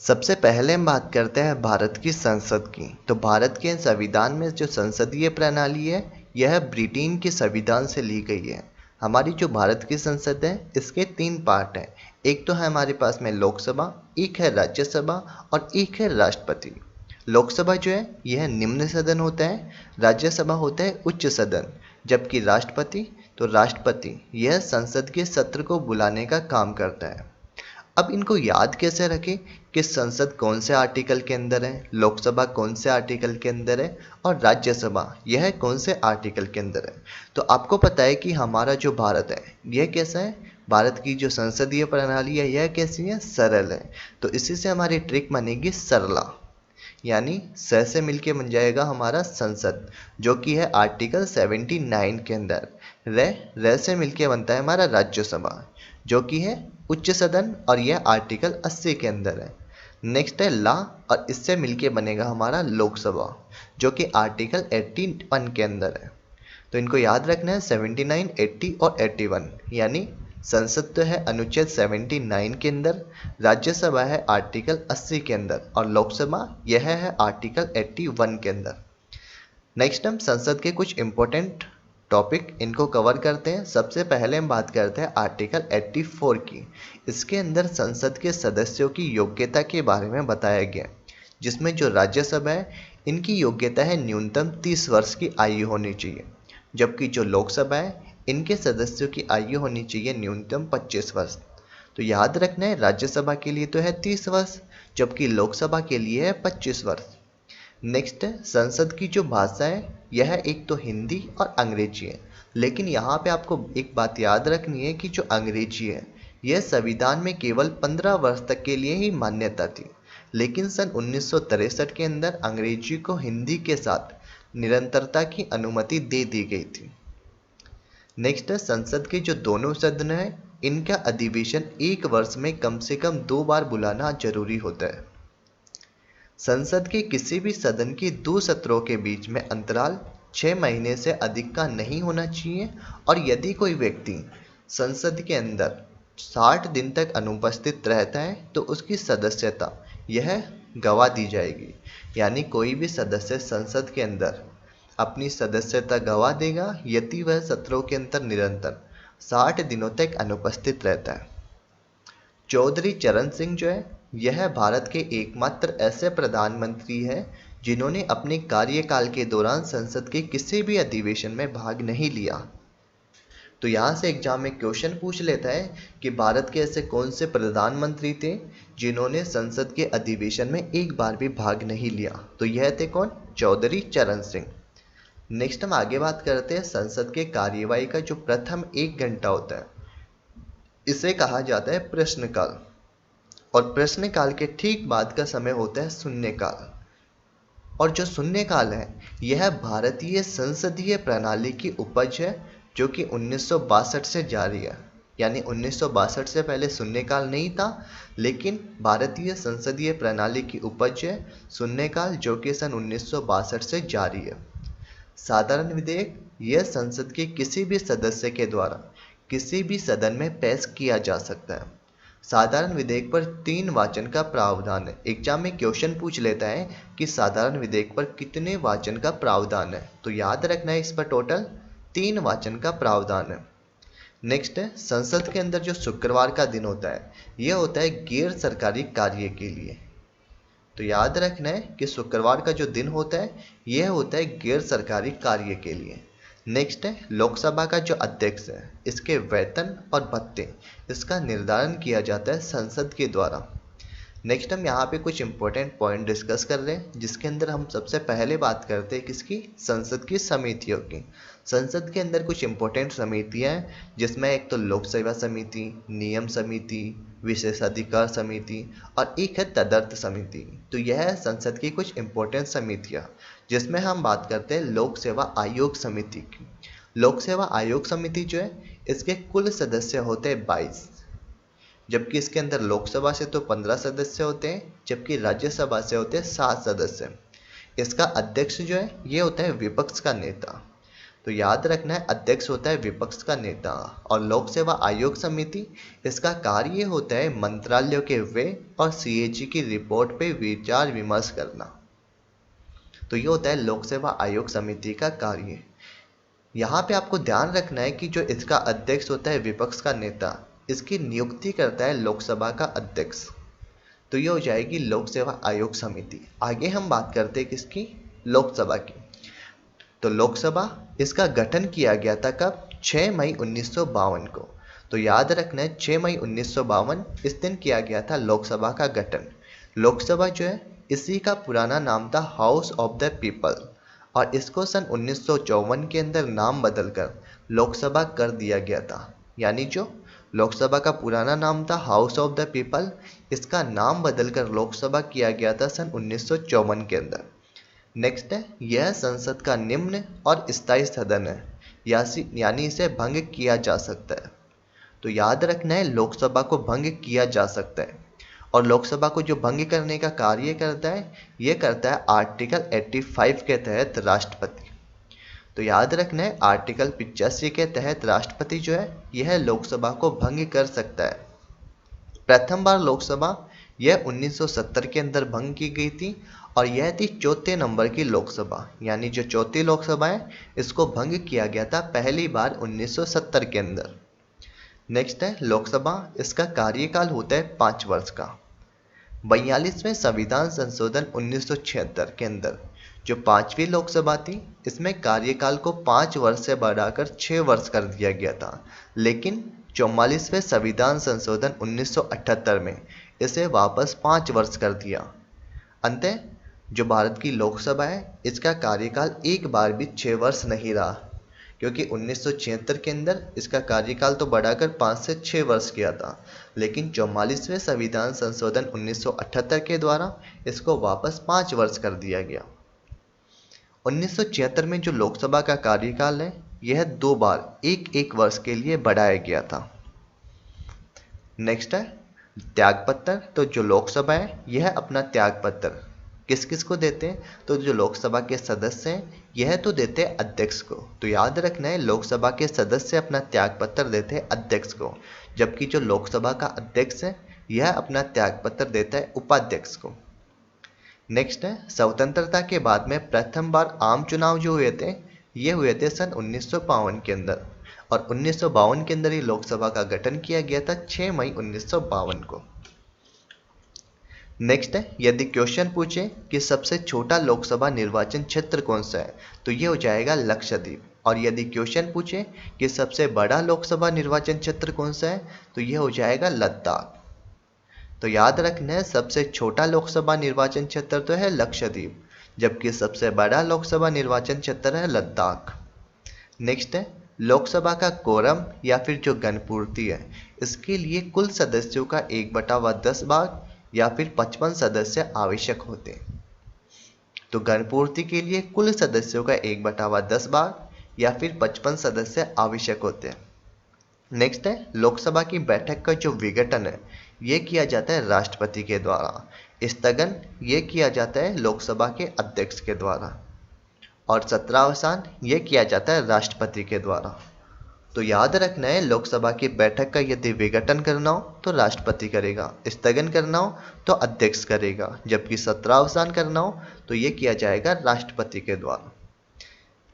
सबसे पहले हम बात करते हैं भारत की संसद की। तो भारत के संविधान में जो संसदीय प्रणाली है यह ब्रिटेन के संविधान से ली गई है। हमारी जो भारत की संसद है इसके 3 पार्ट हैं। एक तो है हमारे पास में लोकसभा, एक है राज्यसभा और एक है राष्ट्रपति। लोकसभा जो है यह निम्न सदन होता है, राज्यसभा होता है उच्च सदन, जबकि राष्ट्रपति यह संसद के सत्र को बुलाने का काम करता है। अब इनको याद कैसे रखें कि संसद कौन से आर्टिकल के अंदर है, लोकसभा कौन से आर्टिकल के अंदर है और राज्यसभा यह कौन से आर्टिकल के अंदर है। तो आपको पता है कि हमारा जो भारत है यह कैसा है, भारत की जो संसदीय प्रणाली है यह कैसी है, सरल है। तो इसी से हमारी ट्रिक बनेगी सरला, यानी स से मिलके बन जाएगा हमारा संसद, जो कि है आर्टिकल 79 के अंदर। र से मिलके बनता है हमारा राज्यसभा, जो कि है उच्च सदन और यह आर्टिकल 80 के अंदर है। नेक्स्ट है ला, और इससे मिलके बनेगा हमारा लोकसभा, जो कि आर्टिकल 81 के अंदर है। तो इनको याद रखना है 79, 80 और 81, यानी संसद तो है अनुच्छेद 79 के अंदर, राज्यसभा है आर्टिकल 80 के अंदर और लोकसभा यह है आर्टिकल 81 के अंदर। नेक्स्ट हम संसद के कुछ इंपॉर्टेंट टॉपिक इनको कवर करते हैं। सबसे पहले हम बात करते हैं आर्टिकल 84 की। इसके अंदर संसद के सदस्यों की योग्यता के बारे में बताया गया, जिसमें जो राज्यसभा है इनकी योग्यता है न्यूनतम 30 वर्ष की आयु होनी चाहिए, जबकि जो लोकसभा है इनके सदस्यों की आयु होनी चाहिए न्यूनतम 25 वर्ष। तो याद रखना है राज्यसभा के लिए तो है 30 वर्ष, जबकि लोकसभा के लिए है 25 वर्ष। नेक्स्ट है संसद की जो भाषा है यह एक तो हिंदी और अंग्रेजी है, लेकिन यहाँ पे आपको एक बात याद रखनी है कि जो अंग्रेजी है यह संविधान में केवल 15 वर्ष तक के लिए ही मान्यता थी, लेकिन सन 1963 के अंदर अंग्रेजी को हिंदी के साथ निरंतरता की अनुमति दे दी गई थी। नेक्स्ट है संसद के जो दोनों सदन है इनका अधिवेशन 1 वर्ष में कम से कम 2 बार बुलाना जरूरी होता है। संसद के किसी भी सदन के 2 सत्रों के बीच में अंतराल 6 महीने से अधिक का नहीं होना चाहिए, और यदि कोई व्यक्ति संसद के अंदर 60 दिन तक अनुपस्थित रहता है तो उसकी सदस्यता यह गवा दी जाएगी। यानी कोई भी सदस्य संसद के अंदर अपनी सदस्यता गवा देगा यदि वह सत्रों के अंदर निरंतर 60 दिनों तक अनुपस्थित रहता है। चौधरी चरण सिंह जो है यह भारत के एकमात्र ऐसे प्रधानमंत्री हैं जिन्होंने अपने कार्यकाल के दौरान संसद के किसी भी अधिवेशन में भाग नहीं लिया। तो यहाँ से एग्जाम में क्वेश्चन पूछ लेता है कि भारत के ऐसे कौन से प्रधानमंत्री थे जिन्होंने संसद के अधिवेशन में एक बार भी भाग नहीं लिया। तो यह थे कौन, चौधरी चरण सिंह। नेक्स्ट हम आगे बात करते हैं संसद के कार्यवाही का जो प्रथम 1 घंटा होता है इसे कहा जाता है प्रश्नकाल, और प्रश्नकाल के ठीक बाद का समय होता है शून्यकाल। और जो शून्यकाल है यह भारतीय संसदीय प्रणाली की उपज है, जो कि 1962 से जारी है। यानी 1962 से पहले शून्यकाल नहीं था, लेकिन भारतीय संसदीय प्रणाली की उपज है शून्यकाल, जो कि सन 1962 से जारी है। साधारण विधेयक यह संसद के किसी भी सदस्य के द्वारा किसी भी सदन में पेश किया जा सकता है। साधारण विधेयक पर 3 वाचन का प्रावधान है। एग्जाम में क्वेश्चन पूछ लेता है कि साधारण विधेयक पर कितने वाचन का प्रावधान है, तो याद रखना है इस पर टोटल 3 वाचन का प्रावधान है। नेक्स्ट है संसद के अंदर जो शुक्रवार का दिन होता है यह होता है गैर सरकारी कार्य के लिए। तो याद रखना है कि शुक्रवार का जो दिन होता है यह होता है गैर सरकारी कार्य के लिए। नेक्स्ट है लोकसभा का जो अध्यक्ष है इसके वेतन और भत्ते इसका निर्धारण किया जाता है संसद के द्वारा। नेक्स्ट हम यहाँ पे कुछ इंपॉर्टेंट पॉइंट डिस्कस कर रहे हैं, जिसके अंदर हम सबसे पहले बात करते हैं किसकी, संसद की समितियों की। संसद के अंदर कुछ इंपॉर्टेंट समितियाँ हैं, जिसमें एक तो लोक सेवा समिति, नियम समिति, विशेषाधिकार समिति और एक है तदर्थ समिति। तो यह है संसद की कुछ इंपॉर्टेंट समितियाँ, जिसमें हम बात करते हैं लोक सेवा आयोग समिति की। लोक सेवा आयोग समिति जो है इसके कुल सदस्य होते हैं 22, जबकि इसके अंदर लोकसभा से तो 15 सदस्य होते हैं, जबकि राज्यसभा से होते हैं 7 सदस्य। इसका अध्यक्ष जो है ये होता है विपक्ष का नेता। तो याद रखना है अध्यक्ष होता है विपक्ष का नेता, और लोक सेवा आयोग समिति इसका कार्य होता है मंत्रालयों के व्यय और सीएजी की रिपोर्ट पे विचार विमर्श करना। तो ये होता है लोक सेवा आयोग समिति का कार्य। यहाँ पे आपको ध्यान रखना है कि जो इसका अध्यक्ष होता है विपक्ष का नेता, इसकी नियुक्ति करता है लोकसभा का अध्यक्ष। तो ये हो जाएगी लोक सेवा आयोग समिति। आगे हम बात करते हैं किसकी, लोकसभा की। तो लोकसभा इसका गठन किया गया था कब, 6 मई 1952 को। तो याद रखना है 6 मई 1952 इस दिन किया गया था लोकसभा का गठन। लोकसभा जो है इसी का पुराना नाम था हाउस ऑफ द पीपल, और इसको सन 1954 के अंदर नाम बदलकर लोकसभा कर दिया गया था। यानी जो लोकसभा का पुराना नाम था हाउस ऑफ द पीपल, इसका नाम बदलकर लोकसभा किया गया था सन 1954 के अंदर। नेक्स्ट है, यह संसद का निम्न और स्थायी सदन है, यानी इसे भंग किया जा सकता है। तो याद रखना है लोकसभा को भंग किया जा सकता है, और लोकसभा को जो भंग करने का कार्य करता है, ये करता है आर्टिकल 85 के तहत राष्ट्रपति। तो याद रखना है आर्टिकल 85 के तहत राष्ट्रपति जो है यह लोकसभा को भंग कर सकता है। प्रथम बार लोकसभा यह 1970 के अंदर भंग की गई थी, और यह थी चौथे नंबर की लोकसभा, यानी जो चौथी लोकसभा है इसको भंग किया गया था पहली बार 1970 के अंदर। नेक्स्ट है लोकसभा, इसका कार्यकाल होता है 5 वर्ष का। 42वें संविधान संशोधन 1976 के अंदर जो 5वीं लोकसभा थी, इसमें कार्यकाल को 5 वर्ष से बढ़ाकर 6 वर्ष कर दिया गया था, लेकिन 44वें संविधान संशोधन 1978 में इसे वापस 5 वर्ष कर दिया। अंततः जो भारत की लोकसभा है इसका कार्यकाल एक बार भी 6 वर्ष नहीं रहा, क्योंकि 1976 के अंदर इसका कार्यकाल तो बढ़ाकर 5 से 6 वर्ष किया था, लेकिन 44वें संविधान संशोधन 1978 के द्वारा इसको वापस 5 वर्ष कर दिया गया। 1976 में जो लोकसभा का कार्यकाल है यह 2 बार एक वर्ष के लिए बढ़ाया गया था। नेक्स्ट है त्यागपत्र। तो जो लोकसभा है यह अपना त्यागपत्र किस किस को देते हैं, तो जो लोकसभा के सदस्य हैं यह तो देते हैं अध्यक्ष को। तो याद रखना है लोकसभा के सदस्य अपना त्यागपत्र देते हैं अध्यक्ष को, जबकि जो लोकसभा का अध्यक्ष है यह अपना त्यागपत्र देता है उपाध्यक्ष को। नेक्स्ट है स्वतंत्रता के बाद में प्रथम बार आम चुनाव जो हुए थे ये हुए थे सन 1952 के अंदर, और 1952 के अंदर ही लोकसभा का गठन किया गया था 6 मई 1952 को। नेक्स्ट है यदि क्वेश्चन पूछे कि सबसे छोटा लोकसभा निर्वाचन क्षेत्र कौन सा है, तो ये हो जाएगा लक्षद्वीप। और यदि क्वेश्चन पूछे कि सबसे बड़ा लोकसभा निर्वाचन क्षेत्र कौन सा है, तो ये हो जाएगा लद्दाख। तो याद रखना है सबसे छोटा लोकसभा निर्वाचन क्षेत्र तो है लक्षद्वीप, जबकि सबसे बड़ा लोकसभा निर्वाचन क्षेत्र है लद्दाख। नेक्स्ट है लोकसभा का कोरम या फिर जो गणपूर्ति है, इसके लिए कुल सदस्यों का 1/10 भाग या फिर 55 सदस्य आवश्यक होते हैं। तो गणपूर्ति के लिए कुल सदस्यों का 1/10 भाग या फिर 55 सदस्य आवश्यक होते हैं। नेक्स्ट है लोकसभा की बैठक का जो विघटन है ये किया जाता है राष्ट्रपति के द्वारा, स्थगन ये किया जाता है लोकसभा के अध्यक्ष के द्वारा, और सत्रावसान ये किया जाता है राष्ट्रपति के द्वारा। तो याद रखना है लोकसभा की बैठक का यदि विघटन करना हो तो राष्ट्रपति करेगा, स्थगन करना हो तो अध्यक्ष करेगा, जबकि सत्रावसान करना हो तो ये किया जाएगा राष्ट्रपति के द्वारा।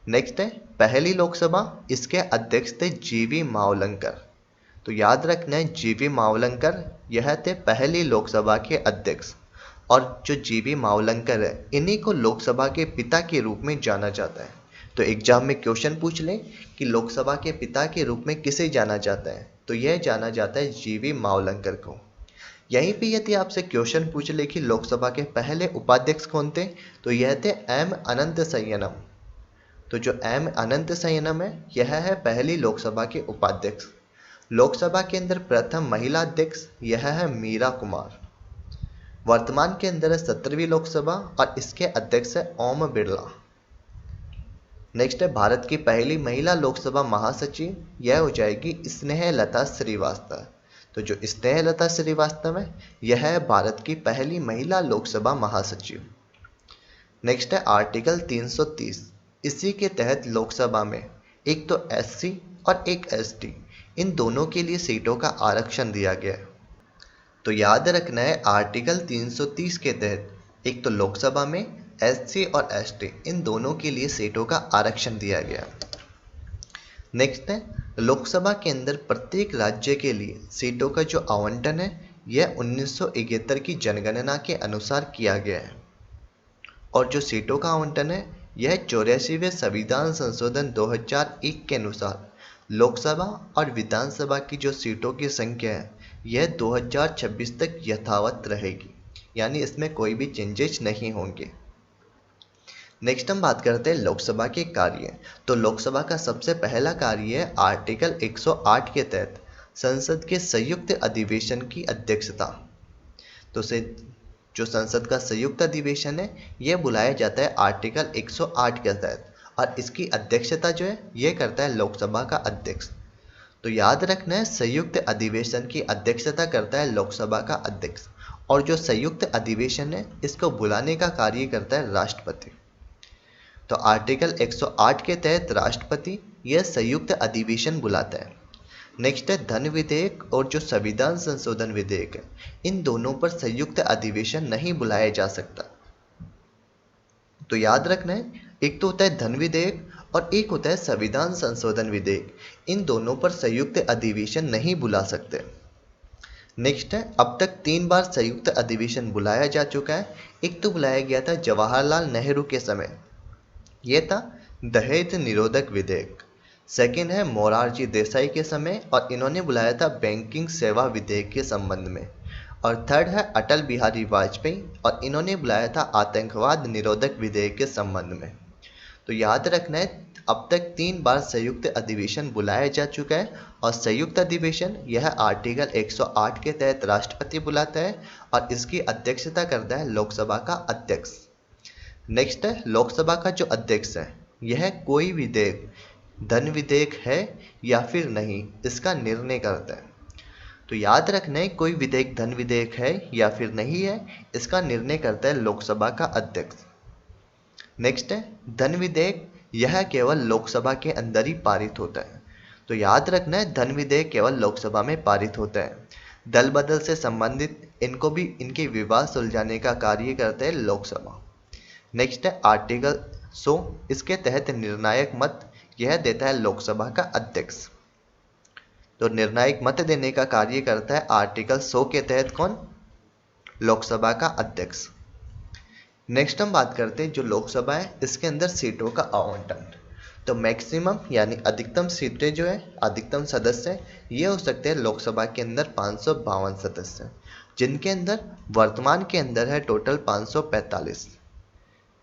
नेक्स्ट है पहली लोकसभा, इसके अध्यक्ष थे जीवी मावलंकर। तो याद रखना है जीवी मावलंकर यह थे पहली लोकसभा के अध्यक्ष, और जो जीवी मावलंकर है इन्हीं को लोकसभा के पिता के रूप में जाना जाता है। तो एग्जाम में क्वेश्चन पूछ ले कि लोकसभा के पिता के रूप में किसे जाना जाता है, तो यह जाना जाता है जीवी मावलंकर को। यहीं पे यदि आपसे क्वेश्चन पूछ ले कि लोकसभा के पहले उपाध्यक्ष कौन थे, तो यह थे एम अनंतशयनम। तो जो एम अनंतशयनम है यह है पहली लोकसभा के उपाध्यक्ष। लोकसभा के अंदर प्रथम महिला अध्यक्ष यह है मीरा कुमार। वर्तमान के अंदर है 17वीं लोकसभा और इसके अध्यक्ष है ओम बिरला। नेक्स्ट है भारत की पहली महिला लोकसभा महासचिव, यह हो जाएगी स्नेहलता श्रीवास्तव। तो जो स्नेहलता श्रीवास्तव है यह है भारत की पहली महिला लोकसभा महासचिव। नेक्स्ट है आर्टिकल 330, इसी के तहत लोकसभा में एक तो SC और एक ST, इन दोनों के लिए सीटों का आरक्षण दिया गया है। तो याद रखना है आर्टिकल 330 के तहत एक तो लोकसभा में SC और ST इन दोनों के लिए सीटों का आरक्षण दिया गया। नेक्स्ट है, लोकसभा के अंदर प्रत्येक राज्य के लिए सीटों का जो आवंटन है यह 1971 की जनगणना के अनुसार किया गया है और जो सीटों का आवंटन है यह 84वें संविधान संशोधन 2001 के अनुसार लोकसभा और विधानसभा की जो सीटों की संख्या है यह 2026 तक यथावत रहेगी, यानी इसमें कोई भी चेंजेस नहीं होंगे। नेक्स्ट हम बात करते हैं लोकसभा के कार्य। तो लोकसभा का सबसे पहला कार्य है आर्टिकल 108 के तहत संसद के संयुक्त अधिवेशन की अध्यक्षता। तो जो संसद का संयुक्त अधिवेशन है यह बुलाया जाता है आर्टिकल 108 के तहत और इसकी अध्यक्षता जो है यह करता है लोकसभा का अध्यक्ष। तो याद रखना है संयुक्त अधिवेशन की अध्यक्षता करता है लोकसभा का अध्यक्ष और जो संयुक्त अधिवेशन है इसको बुलाने का कार्य करता है राष्ट्रपति। तो आर्टिकल 108 के तहत राष्ट्रपति यह संयुक्त अधिवेशन बुलाता है। नेक्स्ट है धन विधेयक और जो संविधान संशोधन विधेयक है इन दोनों पर संयुक्त अधिवेशन नहीं बुलाया जा सकता। तो याद रखना है एक तो होता है धन विधेयक और एक होता है संविधान संशोधन विधेयक, इन दोनों पर संयुक्त अधिवेशन नहीं बुला सकते। नेक्स्ट है अब तक 3 बार संयुक्त अधिवेशन बुलाया जा चुका है। एक तो बुलाया गया था जवाहरलाल नेहरू के समय, यह था दहेज निरोधक विधेयक। सेकेंड है मोरारजी देसाई के समय और इन्होंने बुलाया था बैंकिंग सेवा विधेयक के संबंध में। और थर्ड है अटल बिहारी वाजपेयी और इन्होंने बुलाया था आतंकवाद निरोधक विधेयक के संबंध में। तो याद रखना है अब तक 3 बार संयुक्त अधिवेशन बुलाया जा चुका है और संयुक्त अधिवेशन यह आर्टिकल 108 के तहत राष्ट्रपति बुलाता है और इसकी अध्यक्षता करता है लोकसभा का अध्यक्ष। नेक्स्ट है लोकसभा का जो अध्यक्ष है यह कोई विधेयक धन विधेयक है या फिर नहीं इसका निर्णय करता है। तो याद रखना है कोई विधेयक धन विधेयक है या फिर नहीं है इसका निर्णय करता है लोकसभा का अध्यक्ष। नेक्स्ट है धन विधेयक यह केवल लोकसभा के अंदर ही पारित होता है। तो याद रखना है धन विधेयक केवल लोकसभा में पारित होता है। दल बदल से संबंधित इनको भी इनके विवाद सुलझाने का कार्य करता है लोकसभा। नेक्स्ट है आर्टिकल 100, इसके तहत निर्णायक मत यह देता है लोकसभा का अध्यक्ष। तो निर्णायक मत देने का कार्य करता है आर्टिकल 100 के तहत कौन? लोकसभा का अध्यक्ष। नेक्स्ट हम बात करते हैं जो लोकसभा है इसके अंदर सीटों का आवंटन। तो मैक्सिमम यानी अधिकतम सीटें जो है अधिकतम सदस्य ये हो सकते हैं लोकसभा के अंदर 552 सदस्य, जिनके अंदर वर्तमान के अंदर है टोटल 545।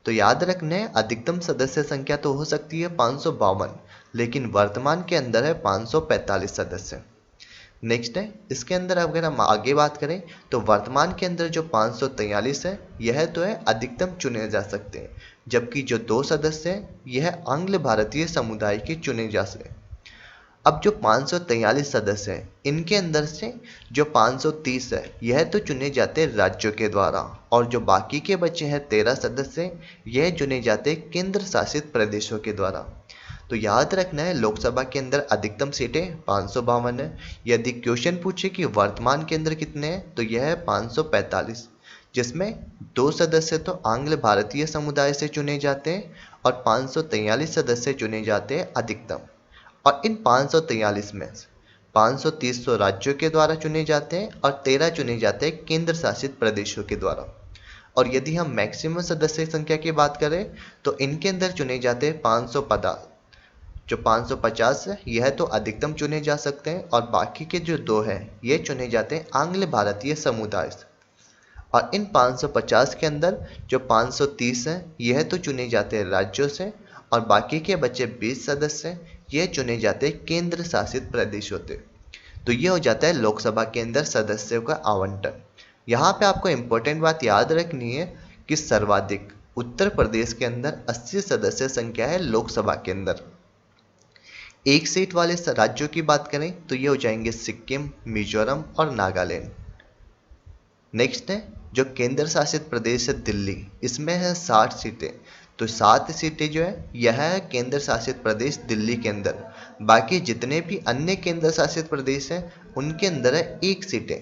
तो याद रखने अधिकतम सदस्य संख्या तो हो सकती है 552, लेकिन वर्तमान के अंदर है 545 सदस्य। नेक्स्ट है इसके अंदर अगर हम आगे बात करें तो वर्तमान के अंदर जो 543 है यह तो है अधिकतम चुने जा सकते हैं, जबकि जो 2 सदस्य हैं यह आंग्ल भारतीय समुदाय के चुने जा सकते हैं। अब जो 543 सदस्य हैं इनके अंदर से जो 530 है यह तो चुने जाते हैं राज्यों के द्वारा और जो बाकी के बचे हैं 13 सदस्य यह चुने जाते हैं केंद्र शासित प्रदेशों के द्वारा। तो याद रखना है लोकसभा के अंदर अधिकतम सीटें 552 है। यदि क्वेश्चन पूछे कि वर्तमान के अंदर कितने हैं तो यह है 545, जिसमें 2 सदस्य तो आंग्ल भारतीय समुदाय से चुने जाते हैं और 543 सदस्य चुने जाते हैं अधिकतम। और इन 543 में 530 तो राज्यों के द्वारा चुने जाते हैं और 13 चुने जाते हैं केंद्र शासित प्रदेशों के द्वारा। और यदि हम मैक्सिमम सदस्य संख्या की बात करें तो इनके अंदर चुने जाते हैं 550। जो 550 है यह तो अधिकतम चुने जा सकते हैं और बाकी के जो 2 हैं ये चुने जाते हैं आंग्ल भारतीय समुदाय से। और इन 550 के अंदर जो 530 हैं यह तो चुने जाते हैं राज्यों से और बाकी के बचे 20 सदस्य ये चुने जाते हैं केंद्र शासित प्रदेशों से। तो ये हो जाता है लोकसभा के अंदर सदस्यों का आवंटन। यहाँ पे आपको इम्पोर्टेंट बात याद रखनी है कि सर्वाधिक उत्तर प्रदेश के अंदर 80 सदस्य संख्या है लोकसभा के अंदर। 1 सीट वाले राज्यों की बात करें तो ये हो जाएंगे सिक्किम, मिजोरम और नागालैंड। नेक्स्ट है जो केंद्र शासित प्रदेश है दिल्ली, इसमें है 60 सीटें। तो 7 सीटें जो है यह है केंद्र शासित प्रदेश दिल्ली के अंदर। बाकी जितने भी अन्य केंद्र शासित प्रदेश हैं उनके अंदर है 1 सीटें।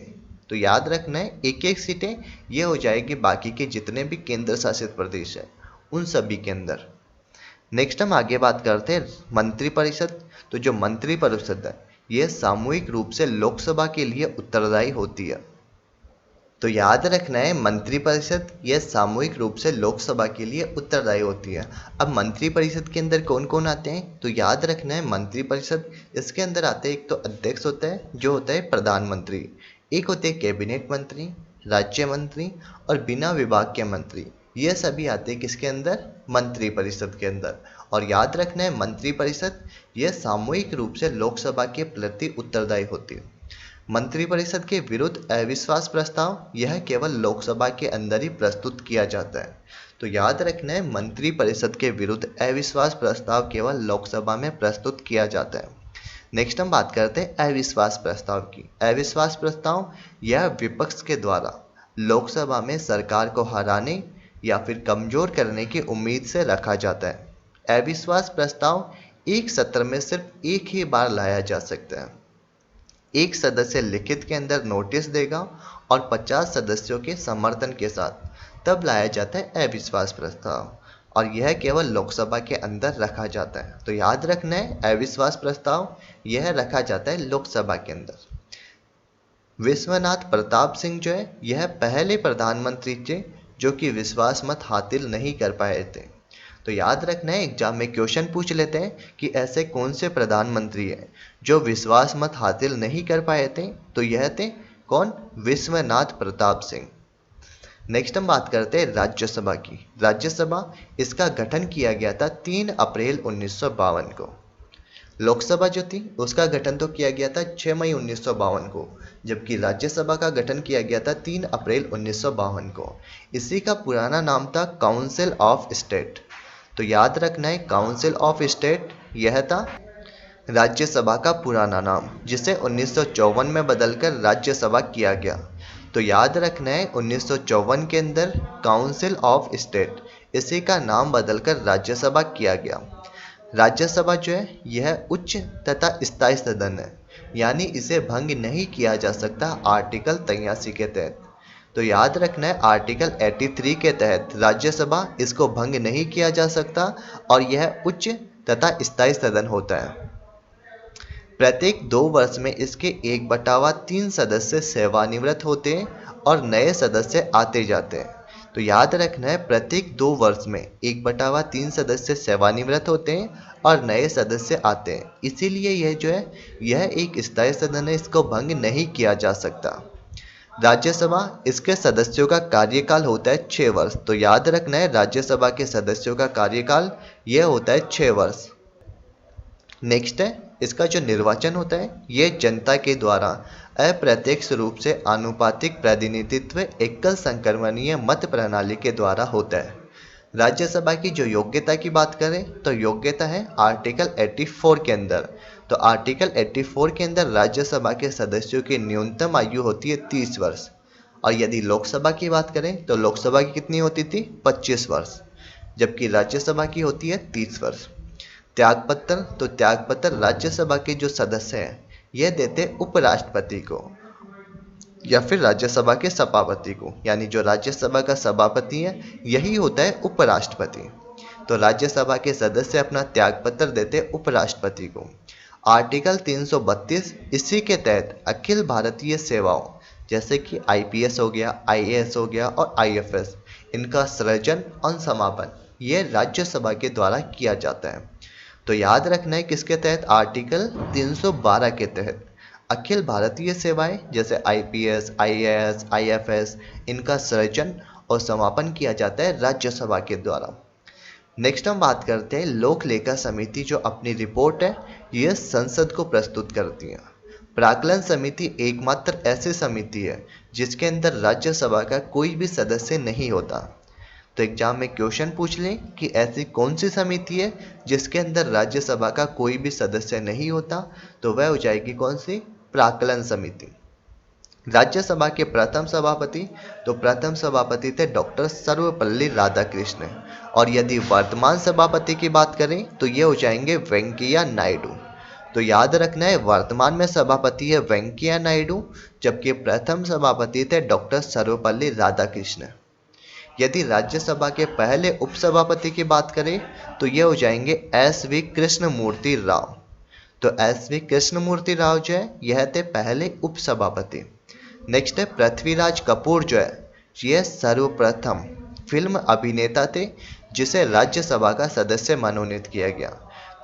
तो याद रखना है 1-1 सीटें ये हो जाएगी बाकी के जितने भी केंद्र शासित प्रदेश हैं उन सभी के अंदर। नेक्स्ट हम आगे बात करते हैं मंत्रिपरिषद। तो जो मंत्रिपरिषद है यह सामूहिक रूप से लोकसभा के लिए उत्तरदायी होती है। तो याद रखना है मंत्रिपरिषद यह सामूहिक रूप से लोकसभा के लिए उत्तरदायी होती है। अब मंत्रिपरिषद के अंदर कौन कौन आते हैं, तो याद रखना है मंत्रिपरिषद इसके अंदर आते हैं, एक तो अध्यक्ष होता है जो होता है प्रधानमंत्री, एक होते हैं कैबिनेट मंत्री, राज्य मंत्री और बिना विभाग के मंत्री। ये सभी आते हैं किसके अंदर, मंत्रिपरिषद के अंदर। और याद रखना है मंत्रिपरिषद यह सामूहिक रूप से लोकसभा के प्रति उत्तरदायी होती है। मंत्रिपरिषद के विरुद्ध अविश्वास प्रस्ताव यह केवल लोकसभा के अंदर ही प्रस्तुत किया जाता है। तो याद रखना है मंत्रिपरिषद के विरुद्ध अविश्वास प्रस्ताव केवल लोकसभा में प्रस्तुत किया जाता है। नेक्स्ट हम बात करते हैं अविश्वास प्रस्ताव की। अविश्वास प्रस्ताव यह विपक्ष के द्वारा लोकसभा में सरकार को हराने या फिर कमजोर करने की उम्मीद से रखा जाता है। अविश्वास प्रस्ताव एक सत्र में सिर्फ एक ही बार लाया जा सकता है। एक सदस्य लिखित के अंदर नोटिस देगा और 50 सदस्यों के समर्थन के साथ तब लाया जाता है अविश्वास प्रस्ताव, और यह केवल लोकसभा के अंदर रखा जाता है। तो याद रखना है अविश्वास प्रस्ताव यह रखा जाता है लोकसभा के अंदर। विश्वनाथ प्रताप सिंह जो है यह पहले प्रधानमंत्री थे जो कि विश्वास मत हासिल नहीं कर पाए थे। तो याद रखना है एग्जाम में क्वेश्चन पूछ लेते हैं कि ऐसे कौन से प्रधानमंत्री हैं जो विश्वास मत हासिल नहीं कर पाए थे, तो यह थे कौन, विश्वनाथ प्रताप सिंह। नेक्स्ट हम बात करते हैं राज्यसभा की। राज्यसभा इसका गठन किया गया था 3 अप्रैल 1952 को। लोकसभा जो थी उसका गठन तो किया गया था 6 मई 1952 को, जबकि राज्यसभा का गठन किया गया था 3 अप्रैल 1952 को। इसी का पुराना नाम था काउंसिल ऑफ स्टेट। तो याद रखना है काउंसिल ऑफ स्टेट यह था राज्यसभा का पुराना नाम, जिसे 1954 में बदलकर राज्यसभा किया गया। तो याद रखना है 1954 के अंदर काउंसिल ऑफ स्टेट इसी का नाम बदलकर राज्यसभा किया गया। राज्यसभा जो है यह उच्च तथा स्थायी सदन है, यानी इसे भंग नहीं किया जा सकता आर्टिकल 83 के तहत। तो याद रखना है आर्टिकल 83 के तहत राज्यसभा इसको भंग नहीं किया जा सकता और यह उच्च तथा स्थायी सदन होता है। प्रत्येक 2 वर्ष में इसके 1/3 सदस्य सेवानिवृत्त होते हैं और नए सदस्य आते जाते हैं। तो याद रखना है प्रत्येक 2 वर्ष में 1/3 सदस्य सेवानिवृत्त होते हैं और नए सदस्य आते हैं, इसीलिए यह जो है यह एक स्थायी सदन है, इसको भंग नहीं किया जा सकता। राज्यसभा इसके सदस्यों का कार्यकाल होता है 6 वर्ष। तो याद रखना है राज्यसभा के सदस्यों का कार्यकाल यह होता है 6 वर्ष। नेक्स्ट है इसका जो निर्वाचन होता है यह जनता के द्वारा अप्रत्यक्ष रूप से आनुपातिक प्रतिनिधित्व एकल संक्रमणीय मत प्रणाली के द्वारा होता है। राज्यसभा की जो योग्यता की बात करें तो योग्यता है आर्टिकल 84 के अंदर। तो आर्टिकल 84 के अंदर राज्यसभा के सदस्यों की न्यूनतम आयु होती है 30 वर्ष, और यदि लोकसभा की बात करें तो लोकसभा की कितनी होती थी 25 वर्ष, जबकि राज्यसभा की होती है 30 वर्ष। त्यागपत्र, तो त्यागपत्र राज्यसभा के जो सदस्य हैं यह देते उपराष्ट्रपति को या फिर राज्यसभा के सभापति को, यानी जो राज्यसभा का सभापति है यही होता है उपराष्ट्रपति। तो राज्यसभा के सदस्य अपना त्यागपत्र देते उपराष्ट्रपति को। आर्टिकल 332 इसी के तहत अखिल भारतीय सेवाओं जैसे कि आईपीएस हो गया, आईएएस हो गया और आईएफएस, इनका सृजन और समापन यह राज्यसभा के द्वारा किया जाता है। तो याद रखना है किसके तहत, आर्टिकल 312 के तहत अखिल भारतीय सेवाएं जैसे आईपीएस, आईएएस, आईएफएस, इनका सृजन और समापन किया जाता है राज्यसभा के द्वारा। नेक्स्ट हम बात करते हैं लोक लेखा समिति, जो अपनी रिपोर्ट है यह संसद को प्रस्तुत करती है। प्राक्कलन समिति एकमात्र ऐसी समिति है जिसके अंदर राज्यसभा का कोई भी सदस्य नहीं होता। तो एग्जाम में क्वेश्चन पूछ लें कि ऐसी कौन सी समिति है जिसके अंदर राज्यसभा का कोई भी सदस्य नहीं होता, तो वह हो जाएगी कौन सी, प्राक्कलन समिति। राज्यसभा के प्रथम सभापति, तो प्रथम सभापति थे डॉक्टर सर्वपल्ली राधाकृष्ण। और यदि वर्तमान सभापति की बात करें तो ये हो जाएंगे वेंकैया नायडू। तो याद रखना है, वर्तमान में सभापति है वेंकैया नायडू, जबकि प्रथम सभापति थे डॉक्टर सर्वपल्ली राधाकृष्ण। यदि राज्यसभा के पहले उपसभापति की बात करें तो ये हो जाएंगे एस.वी. कृष्णमूर्ति राव। तो एस.वी. कृष्णमूर्ति राव जो है यह थे पहले उपसभापति। नेक्स्ट है पृथ्वीराज कपूर जो है यह सर्वप्रथम फिल्म अभिनेता थे जिसे राज्यसभा का सदस्य मनोनीत किया गया।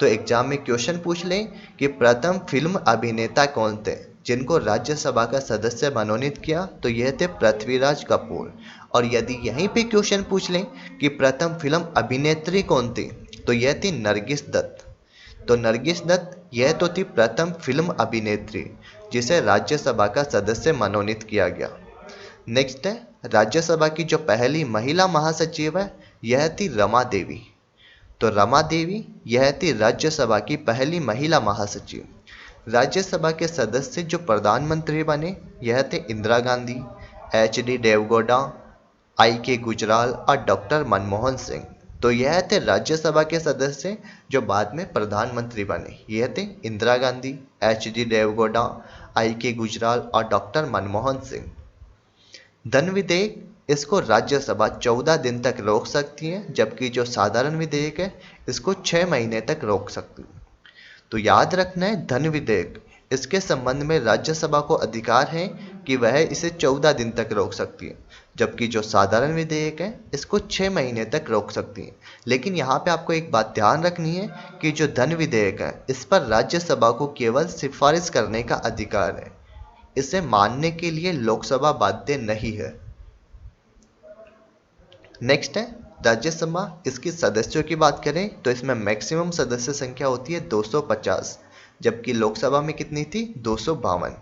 तो एग्जाम में क्वेश्चन पूछ लें कि प्रथम फिल्म अभिनेता कौन थे जिनको राज्यसभा का सदस्य मनोनीत किया, तो यह थे पृथ्वीराज कपूर। और यदि यहीं पे क्वेश्चन पूछ लें कि प्रथम फिल्म अभिनेत्री कौन थी, तो यह थी नरगिस दत्त। तो नरगिस दत्त यह तो थी प्रथम फिल्म अभिनेत्री जिसे राज्यसभा का सदस्य मनोनीत किया गया। नेक्स्ट है राज्यसभा की जो पहली महिला महासचिव है यह थी रमा देवी। तो रमा देवी यह थी राज्यसभा की पहली महिला महासचिव। राज्यसभा के सदस्य जो प्रधानमंत्री बने यह थे इंदिरा गांधी, एच.डी. देवगौड़ा, आई.के. गुजराल और डॉक्टर मनमोहन सिंह। तो यह थे राज्यसभा के सदस्य जो बाद में प्रधानमंत्री बने, यह थे इंदिरा गांधी, एच.डी. देवगौड़ा, आई.के. गुजराल और डॉक्टर मनमोहन सिंह। धन विधेयक, इसको राज्यसभा 14 दिन तक रोक सकती है, जबकि जो साधारण विधेयक है इसको 6 महीने तक रोक सकती है। तो याद रखना है, धन विधेयक इसके संबंध में राज्यसभा को अधिकार है कि वह इसे 14 दिन तक रोक सकती है, जबकि जो साधारण विधेयक है इसको 6 महीने तक रोक सकती है। लेकिन यहाँ पे आपको एक बात ध्यान रखनी है कि जो धन विधेयक है इस पर राज्यसभा को केवल सिफारिश करने का अधिकार है, इसे मानने के लिए लोकसभा बाध्य नहीं है। नेक्स्ट है राज्यसभा, इसकी सदस्यों की बात करें तो इसमें मैक्सिमम सदस्य संख्या होती है 250, जबकि लोकसभा में कितनी थी 252।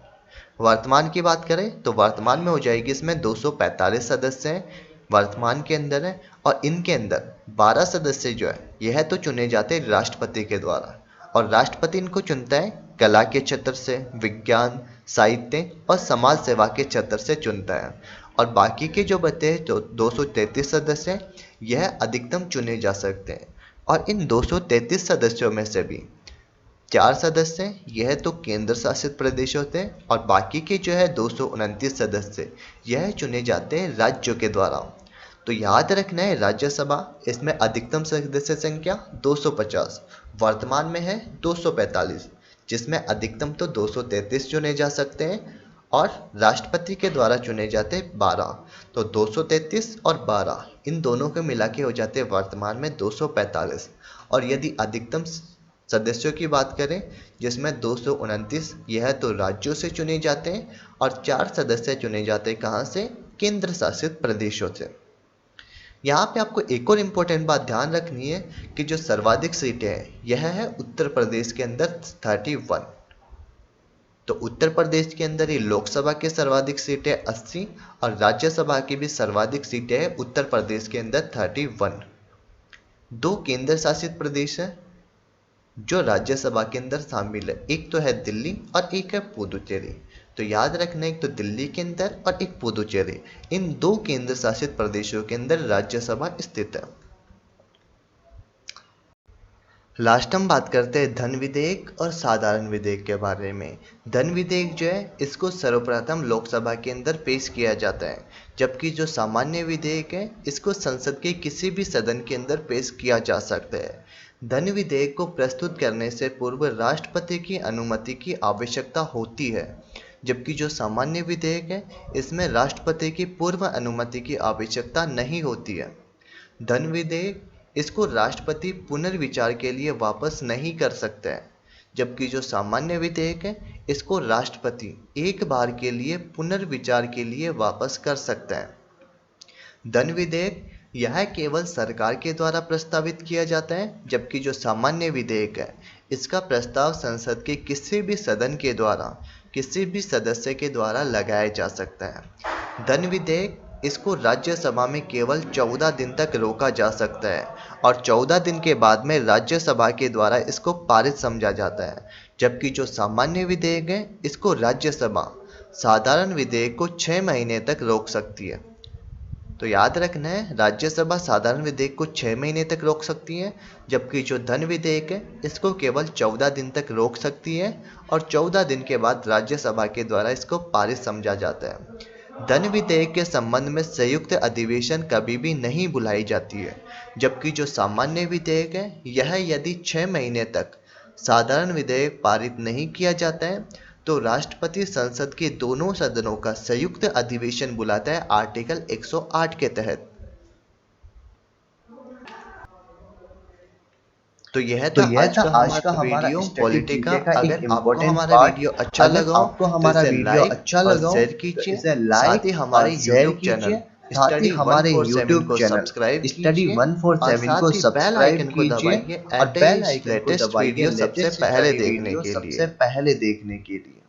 वर्तमान की बात करें तो वर्तमान में हो जाएगी इसमें 245 सदस्य हैं वर्तमान के अंदर है। और इनके अंदर 12 सदस्य जो है यह तो चुने जाते हैं राष्ट्रपति के द्वारा, और राष्ट्रपति इनको चुनता है कला के क्षेत्र से, विज्ञान, साहित्य और समाज सेवा के क्षेत्र से चुनता है। और बाकी के जो बचे हैं जो 233 सदस्य हैं यह अधिकतम चुने जा सकते हैं। और इन 233 सदस्यों में से भी 4 सदस्य यह तो केंद्र शासित प्रदेश होते हैं, और बाकी के जो है 229 सदस्य यह चुने जाते हैं राज्यों के द्वारा। तो याद रखना है, राज्यसभा इसमें अधिकतम सदस्य संख्या 250, वर्तमान में है 245, जिसमें अधिकतम तो 233 चुने जा सकते हैं और राष्ट्रपति के द्वारा चुने जाते हैं 12। तो 233 और 12 इन दोनों के मिला के हो जाते हैं वर्तमान में 245। और यदि अधिकतम सदस्यों की बात करें जिसमें 229 यह तो राज्यों से चुने जाते हैं और 4 सदस्य चुने जाते हैं कहाँ से, केंद्र शासित प्रदेशों से। यहाँ पे आपको एक और इम्पोर्टेंट बात ध्यान रखनी है कि जो सर्वाधिक सीटें हैं यह है उत्तर प्रदेश के अंदर 31। तो उत्तर प्रदेश के अंदर ही लोकसभा के सर्वाधिक सीटें 80 और राज्यसभा की भी सर्वाधिक सीटें हैं उत्तर प्रदेश के अंदर 31। 2 केंद्र शासित प्रदेश है जो राज्यसभा के अंदर शामिल है, एक तो है दिल्ली और एक है पुदुचेरी। तो याद रखना, एक तो दिल्ली के अंदर और एक पुदुचेरी, इन 2 केंद्र शासित प्रदेशों के अंदर राज्यसभा स्थित है। लास्ट हम बात करते हैं धन विधेयक और साधारण विधेयक के बारे में। धन विधेयक जो है इसको सर्वप्रथम लोकसभा के अंदर पेश किया जाता है, जबकि जो सामान्य विधेयक है इसको संसद के किसी भी सदन के अंदर पेश किया जा सकता है। धन विधेयक को प्रस्तुत करने से पूर्व राष्ट्रपति की अनुमति की आवश्यकता होती है, जबकि जो सामान्य विधेयक है इसमें राष्ट्रपति की पूर्व अनुमति की आवश्यकता नहीं होती है। धन विधेयक इसको राष्ट्रपति पुनर्विचार के लिए वापस नहीं कर सकता है, जबकि जो सामान्य विधेयक है इसको राष्ट्रपति एक बार के लिए पुनर्विचार के लिए वापस कर सकता है। धन विधेयक यह केवल सरकार के द्वारा प्रस्तावित किया जाता है, जबकि जो सामान्य विधेयक है इसका प्रस्ताव संसद के किसी भी सदन के द्वारा किसी भी सदस्य के द्वारा लगाया जा सकता है। धन विधेयक इसको राज्यसभा में केवल 14 दिन तक रोका जा सकता है और 14 दिन के बाद में राज्यसभा के द्वारा इसको पारित समझा जाता है, जबकि जो सामान्य विधेयक है इसको राज्यसभा साधारण विधेयक को 6 महीने तक रोक सकती है। तो याद रखना है, राज्यसभा साधारण विधेयक को 6 महीने तक रोक सकती है, जबकि जो धन विधेयक है इसको केवल 14 दिन तक रोक सकती है और 14 दिन के बाद राज्यसभा के द्वारा इसको पारित समझा जाता है। धन विधेयक के संबंध में संयुक्त अधिवेशन कभी भी नहीं बुलाई जाती है, जबकि जो सामान्य विधेयक है यह यदि 6 महीने तक साधारण विधेयक पारित नहीं किया जाता है तो राष्ट्रपति संसद के दोनों सदनों का संयुक्त अधिवेशन बुलाता है आर्टिकल 108 के तहत। तो यह था आज का हमारा वीडियो पॉलिटी का। अगर आपको हमारा वीडियो अच्छा लगा तो इसे लाइक और शेयर कीजिए, साथ ही हमारे यूट्यूब चैनल स्टडी 147 को सब्सक्राइब कीजिए और साथ ही बेल आइकन को दबाइए लेटेस्ट वीडियो सबसे पहले देखने के लिए।